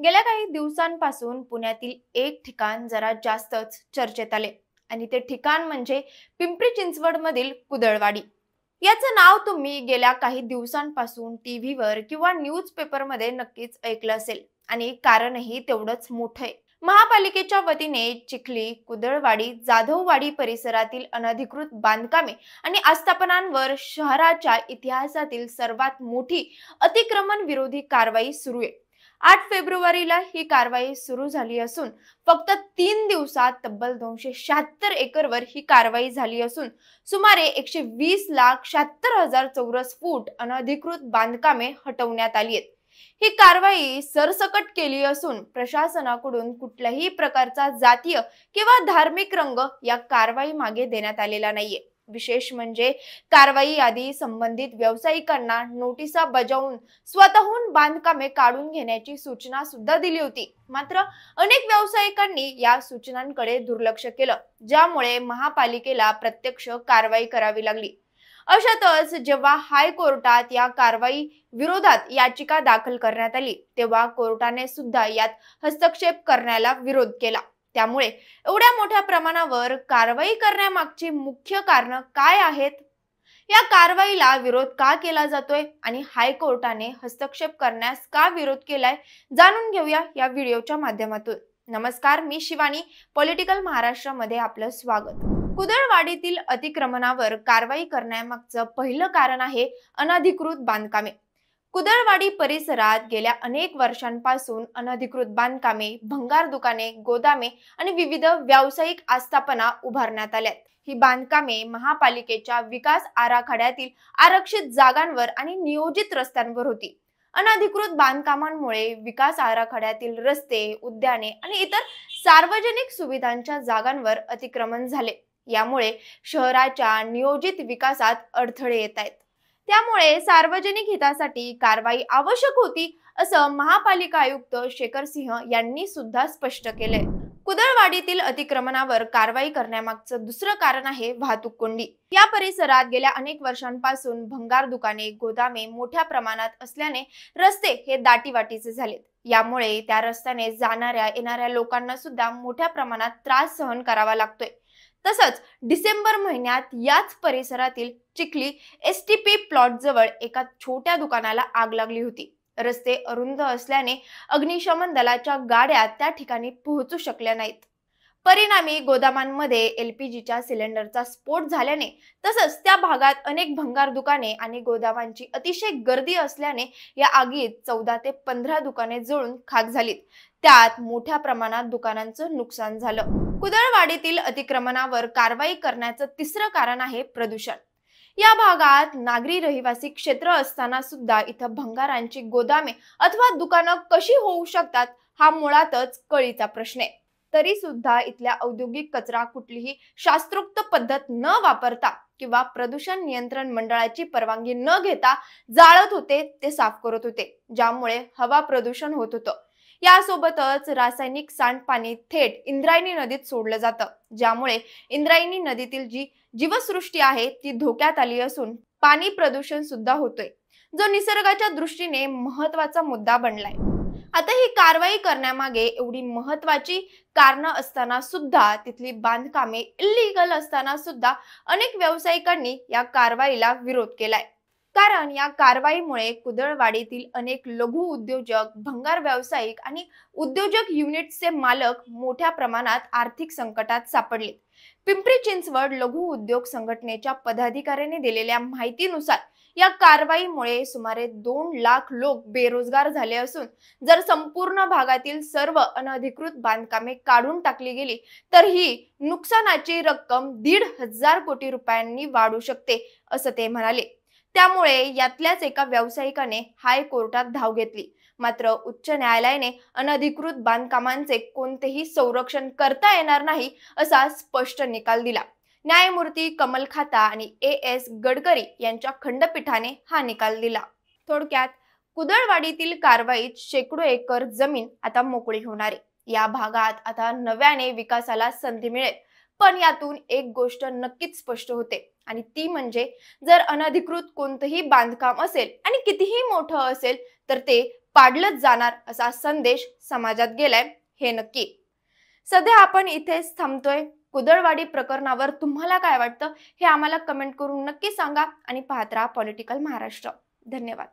गेल्या काही दिवसांपासून पुण्यातील एक ठिकाण जरा जास्तच चर्चेत आले आणि ते ठिकाण म्हणजे पिंपरी चिंचवड मधील कुदळवाडी। याचं नाव तुम्ही गेल्या काही दिवसांपासून टीव्हीवर किंवा न्यूजपेपरमध्ये नक्कीच ऐकलं असेल आणि कारणही तेवढंच मोठं आहे। महापालिकेच्या वतीने चिखली, कुदळवाडी, जाधववाडी परिसरातील अनधिकृत बांधकामे आणि आस्थापनांवर शहराच्या इतिहासातील सर्वात मोठी अतिक्रमण विरोधी कारवाई सुरू आहे। 8 फेब्रुवारीला ही कारवाई सुरू झाली असून फक्त 3 दिवसात तब्बल 276 एकरवर ही कारवाई झाली असून सुमारे 120,76,000 चौरस फूट अनधिकृत बांधकामे हटवण्यात आली आहेत। ही कारवाई सरसकट केली असून प्रशासनाकडून कुठल्याही प्रकारचा जातीय किंवा धार्मिक रंग या कारवाई मागे देण्यात आलेला नाहीये। विशेष म्हणजे कारवाई आधी संबंधित व्यावसायिकांना नोटिसा बजावून स्वतःहून बांधकामे काढून घेण्याची सूचना सुद्धा दिली होती। मात्र अनेक व्यावसायिकांनी या सूचनांकडे दुर्लक्ष केलं, ज्यामुळे महापालिकेला प्रत्यक्ष कारवाई करावी लागली। अशातच जेव्हा हायकोर्टात या कारवाई विरोधात याचिका दाखल करण्यात आली, तेव्हा कोर्टाने सुद्धा यात हस्तक्षेप करण्याला विरोध केला। त्यामुळे एवढ्या मोठ्या प्रमाणावर कारवाई करण्यामागची मुख्य कारण काय आहेत? या कारवाईला विरोध का केला जातोय आणि हायकोर्टाने हस्तक्षेप करण्यास का विरोध केलाय, जाणून घेऊया या व्हिडिओच्या माध्यमातून। नमस्कार, मी शिवानी, पॉलिटिकल महाराष्ट्रामध्ये आपलं स्वागत। कुदळवाडीतील अतिक्रमणावर कारवाई करण्यामागचं पहिलं कारण आहे अनधिकृत बांधकामे। कुदळवाडी परिसरात गेल्या अनेक वर्षांपासून अनधिकृत बांधकामे, भंगार दुकाने, गोदामे आणि विविध व्यावसायिक आस्थापना उभारण्यात आल्यात। ही बांधकामे महापालिकेच्या विकास आराखड्यातील आरक्षित जागांवर आणि नियोजित रस्त्यांवर होती। अनधिकृत बांधकामांमुळे विकास आराखड्यातील रस्ते, उद्याने आणि इतर सार्वजनिक सुविधांच्या जागांवर अतिक्रमण झाले। यामुळे शहराच्या नियोजित विकासात अडथळे येत आहेत। त्यामुळे सार्वजनिक हितासाठी कारवाई आवश्यक होती, असं महापालिका आयुक्त शेखर सिंह यांनी सुद्धा स्पष्ट केलंय। कुदळवाडीतील अतिक्रमणावर कारवाई करण्यामागचं दुसरं कारण आहे वाहतूक कोंडी। या परिसरात गेल्या अनेक वर्षांपासून भंगार दुकाने, गोदामे मोठ्या प्रमाणात असल्याने रस्ते हे दाटीवाटीचे झालेत। यामुळे त्या रस्त्याने जाणाऱ्या येणाऱ्या लोकांना सुद्धा मोठ्या प्रमाणात त्रास सहन करावा लागतोय। तसंच डिसेंबर महिन्यात याच परिसरातील चिखली एसटीपी प्लॉट जवळ एका छोट्या दुकानाला आग लागली होती। रस्ते अरुंद असल्याने अग्निशमन दलाच्या गाड्या त्या ठिकाणी पोहोचू शकल्या नाहीत। परिणामी गोदामांमध्ये एलपीजीच्या सिलेंडरचा स्फोट झाल्याने तसंच त्या भागात अनेक भंगार दुकाने आणि गोदामांची अतिशय गर्दी असल्याने या आगीत 14 ते 15 दुकाने जळून खाक झालीत। त्यात मोठ्या प्रमाणात दुकानांचं नुकसान झालं। कुदळवाडीतील अतिक्रमणावर कारवाई करण्याचं तिसरं कारण आहे प्रदूषण। या भागात नागरी रहिवासी क्षेत्र असताना सुद्धा इथं भंगारांची गोदामे अथवा दुकानं कशी होऊ शकतात, हा मुळातच कळीचा प्रश्न आहे। तरी सुद्धा इथल्या औद्योगिक कचरा कुठलीही शास्त्रोक्त पद्धत न वापरता किंवा प्रदूषण नियंत्रण मंडळाची परवानगी न घेता जाळत होते, ते साफ करत होते, ज्यामुळे हवा प्रदूषण होत होतं। यासोबतच रासायनिक सांडपाणी थेट इंद्रायणी नदीत सोडलं जातं, ज्यामुळे इंद्रायणी नदीतील जी जीवसृष्टी आहे ती धोक्यात आली असून पाणी प्रदूषण सुद्धा होतोय, जो निसर्गाच्या दृष्टीने महत्त्वाचा मुद्दा बनलाय। आता ही कारवाई करण्यामागे एवढी महत्त्वाची कारणं असताना सुद्धा तिथली बांधकामे इल्लीगल असताना सुद्धा अनेक व्यावसायिकांनी या कारवाईला विरोध केलाय। कारण या कारवाईमुळे कुदळवाडीतील अनेक लघु उद्योजक, भंगार व्यावसायिक आणि उद्योजक युनिट्सचे मालक मोठ्या प्रमाणात आर्थिक संकटात सापडले। पिंपरी चिंचवड लघु उद्योग संघटनेच्या पदाधिकाऱ्यांनी दिलेल्या माहितीनुसार या कारवाईमुळे सुमारे 2 लाख लोक बेरोजगार झाले असून जर संपूर्ण भागातील सर्व अनधिकृत बांधकामे काढून टाकली गेली तर ही नुकसानाची रक्कम 1,500 कोटी रुपयांनी वाढू शकते, असं ते म्हणाले। त्यामुळे यातल्याच एका व्यावसायिकाने हायकोर्टात धाव घेतली। मात्र उच्च न्यायालयाने अनधिकृत बांधकामांचे कोणतेही संरक्षण करता येणार नाही, असा स्पष्ट निकाल दिला। न्यायमूर्ती कमल खाता आणि एस गडकरी यांच्या खंडपीठाने हा निकाल दिला। थोडक्यात कुदळवाडीतील कारवाईत शेकडो एकर जमीन आता मोकळी होणार आहे। या भागात आता नव्याने विकासाला संधी मिळेल। पण यातून एक गोष्ट नक्कीच स्पष्ट होते आणि ती म्हणजे जर अनधिकृत कोणतेही बांधकाम असेल आणि कितीही मोठं असेल तर ते पाडलंच जाणार असा संदेश समाजात गेलाय हे नक्की. सध्या आपण इथेच थांबतोय. कुदळवाडी प्रकरणावर तुम्हाला काय वाटतं हे आम्हाला कमेंट करून नक्की सांगा आणि पाहत राहा पॉलिटिकल महाराष्ट्र. धन्यवाद.